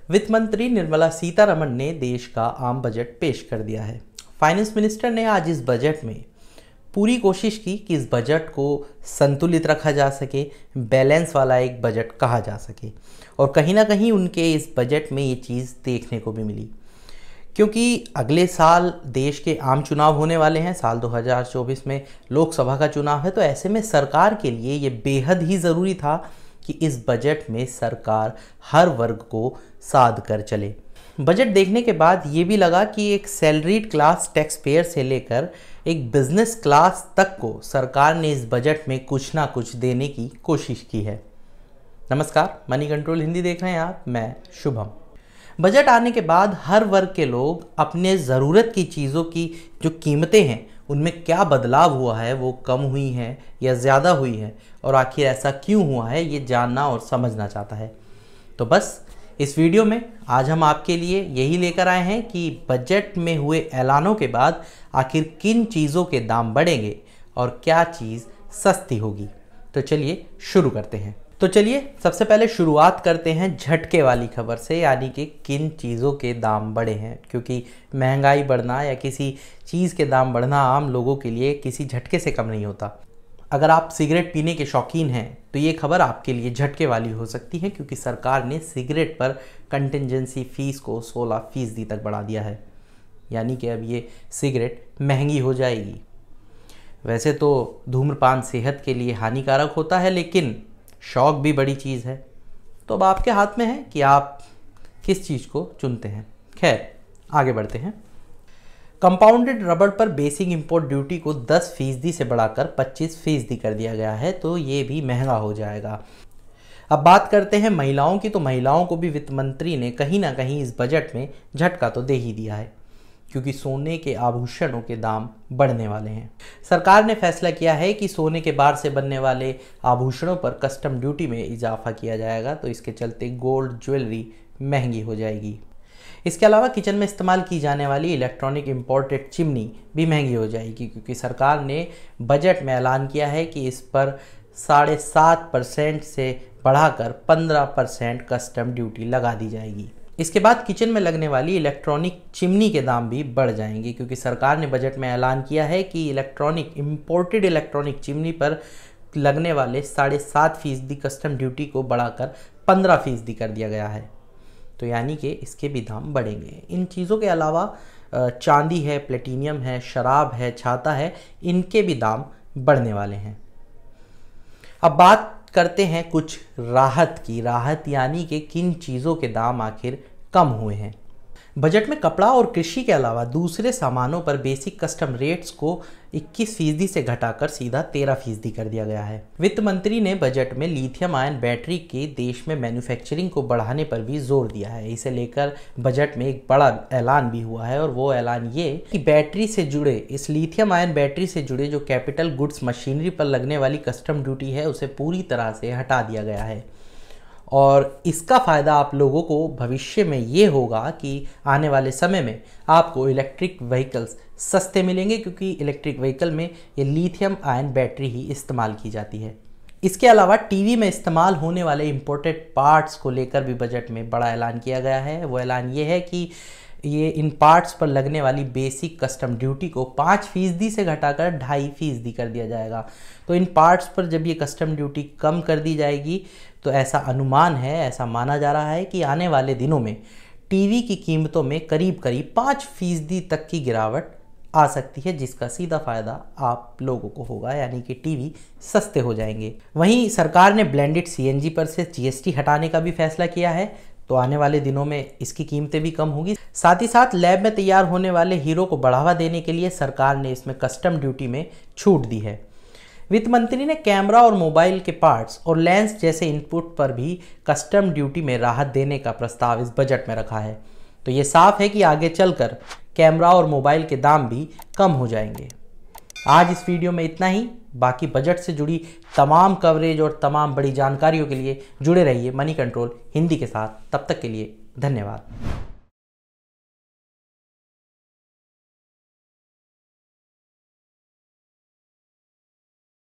वित्त मंत्री निर्मला सीतारमण ने देश का आम बजट पेश कर दिया है। फाइनेंस मिनिस्टर ने आज इस बजट में पूरी कोशिश की कि इस बजट को संतुलित रखा जा सके, बैलेंस वाला एक बजट कहा जा सके, और कहीं ना कहीं उनके इस बजट में ये चीज़ देखने को भी मिली, क्योंकि अगले साल देश के आम चुनाव होने वाले हैं। साल 2024 में लोकसभा का चुनाव है, तो ऐसे में सरकार के लिए ये बेहद ही ज़रूरी था कि इस बजट में सरकार हर वर्ग को साध कर चले। बजट देखने के बाद ये भी लगा कि एक सैलरीड क्लास टैक्स पेयर से लेकर एक बिजनेस क्लास तक को सरकार ने इस बजट में कुछ ना कुछ देने की कोशिश की है। नमस्कार, मनी कंट्रोल हिंदी देख रहे हैं आप, मैं शुभम। बजट आने के बाद हर वर्ग के लोग अपने ज़रूरत की चीज़ों की जो कीमतें हैं उनमें क्या बदलाव हुआ है, वो कम हुई हैं या ज़्यादा हुई है, और आखिर ऐसा क्यों हुआ है, ये जानना और समझना चाहता है। तो बस इस वीडियो में आज हम आपके लिए यही लेकर आए हैं कि बजट में हुए ऐलानों के बाद आखिर किन चीज़ों के दाम बढ़ेंगे और क्या चीज़ सस्ती होगी। तो चलिए शुरू करते हैं। सबसे पहले शुरुआत करते हैं झटके वाली खबर से, यानी कि किन चीज़ों के दाम बढ़े हैं, क्योंकि महंगाई बढ़ना या किसी चीज़ के दाम बढ़ना आम लोगों के लिए किसी झटके से कम नहीं होता। अगर आप सिगरेट पीने के शौकीन हैं तो ये खबर आपके लिए झटके वाली हो सकती है, क्योंकि सरकार ने सिगरेट पर कंटिजेंसी फ़ीस को 16% तक बढ़ा दिया है, यानी कि अब ये सिगरेट महंगी हो जाएगी। वैसे तो धूम्रपान सेहत के लिए हानिकारक होता है, लेकिन शौक भी बड़ी चीज़ है, तो अब आपके हाथ में है कि आप किस चीज़ को चुनते हैं। खैर, आगे बढ़ते हैं। कंपाउंडेड रबड़ पर बेसिक इंपोर्ट ड्यूटी को 10% से बढ़ाकर 25% कर दिया गया है, तो ये भी महंगा हो जाएगा। अब बात करते हैं महिलाओं की, तो महिलाओं को भी वित्त मंत्री ने कहीं ना कहीं इस बजट में झटका तो दे ही दिया है, क्योंकि सोने के आभूषणों के दाम बढ़ने वाले हैं। सरकार ने फैसला किया है कि सोने के बार से बनने वाले आभूषणों पर कस्टम ड्यूटी में इजाफा किया जाएगा, तो इसके चलते गोल्ड ज्वेलरी महंगी हो जाएगी। इसके अलावा किचन में इस्तेमाल की जाने वाली इलेक्ट्रॉनिक इम्पोर्टेड चिमनी भी महंगी हो जाएगी, क्योंकि सरकार ने बजट में ऐलान किया है कि इस पर 7.5% से बढ़ाकर 15% कस्टम ड्यूटी लगा दी जाएगी। इसके बाद किचन में लगने वाली इलेक्ट्रॉनिक चिमनी के दाम भी बढ़ जाएंगे, क्योंकि सरकार ने बजट में ऐलान किया है कि इम्पोर्टेड इलेक्ट्रॉनिक चिमनी पर लगने वाले 7.5% कस्टम ड्यूटी को बढ़ाकर 15% कर दिया गया है, तो यानी कि इसके भी दाम बढ़ेंगे। इन चीज़ों के अलावा चांदी है, प्लेटिनियम है, शराब है, छाता है, इनके भी दाम बढ़ने वाले हैं। अब बात करते हैं कुछ राहत की। राहत यानी कि किन चीज़ों के दाम आखिर कम हुए हैं। बजट में कपड़ा और कृषि के अलावा दूसरे सामानों पर बेसिक कस्टम रेट्स को 21% से घटाकर सीधा 13% कर दिया गया है। वित्त मंत्री ने बजट में लिथियम आयन बैटरी के देश में मैन्युफैक्चरिंग को बढ़ाने पर भी जोर दिया है। इसे लेकर बजट में एक बड़ा ऐलान भी हुआ है, और वो ऐलान ये कि बैटरी से जुड़े, इस लिथियम आयन बैटरी से जुड़े जो कैपिटल गुड्स मशीनरी पर लगने वाली कस्टम ड्यूटी है उसे पूरी तरह से हटा दिया गया है। और इसका फ़ायदा आप लोगों को भविष्य में ये होगा कि आने वाले समय में आपको इलेक्ट्रिक व्हीकल्स सस्ते मिलेंगे, क्योंकि इलेक्ट्रिक व्हीकल में ये लिथियम आयन बैटरी ही इस्तेमाल की जाती है। इसके अलावा टीवी में इस्तेमाल होने वाले इंपोर्टेड पार्ट्स को लेकर भी बजट में बड़ा ऐलान किया गया है। वो ऐलान ये है कि ये इन पार्ट्स पर लगने वाली बेसिक कस्टम ड्यूटी को 5% से घटाकर 2.5% कर दिया जाएगा। तो इन पार्ट्स पर जब ये कस्टम ड्यूटी कम कर दी जाएगी, तो ऐसा अनुमान है, ऐसा माना जा रहा है कि आने वाले दिनों में टीवी की कीमतों में करीब 5% तक की गिरावट आ सकती है, जिसका सीधा फ़ायदा आप लोगों को होगा, यानी कि टीवी सस्ते हो जाएंगे। वहीं सरकार ने ब्लेंडेड सीएनजी पर से जीएसटी हटाने का भी फैसला किया है, तो आने वाले दिनों में इसकी कीमतें भी कम होगी। साथ ही साथ लैब में तैयार होने वाले हीरो को बढ़ावा देने के लिए सरकार ने इसमें कस्टम ड्यूटी में छूट दी है। वित्त मंत्री ने कैमरा और मोबाइल के पार्ट्स और लेंस जैसे इनपुट पर भी कस्टम ड्यूटी में राहत देने का प्रस्ताव इस बजट में रखा है, तो ये साफ है कि आगे चलकर कैमरा और मोबाइल के दाम भी कम हो जाएंगे। आज इस वीडियो में इतना ही। बाकी बजट से जुड़ी तमाम कवरेज और तमाम बड़ी जानकारियों के लिए जुड़े रहिए मनी कंट्रोल हिंदी के साथ। तब तक के लिए धन्यवाद।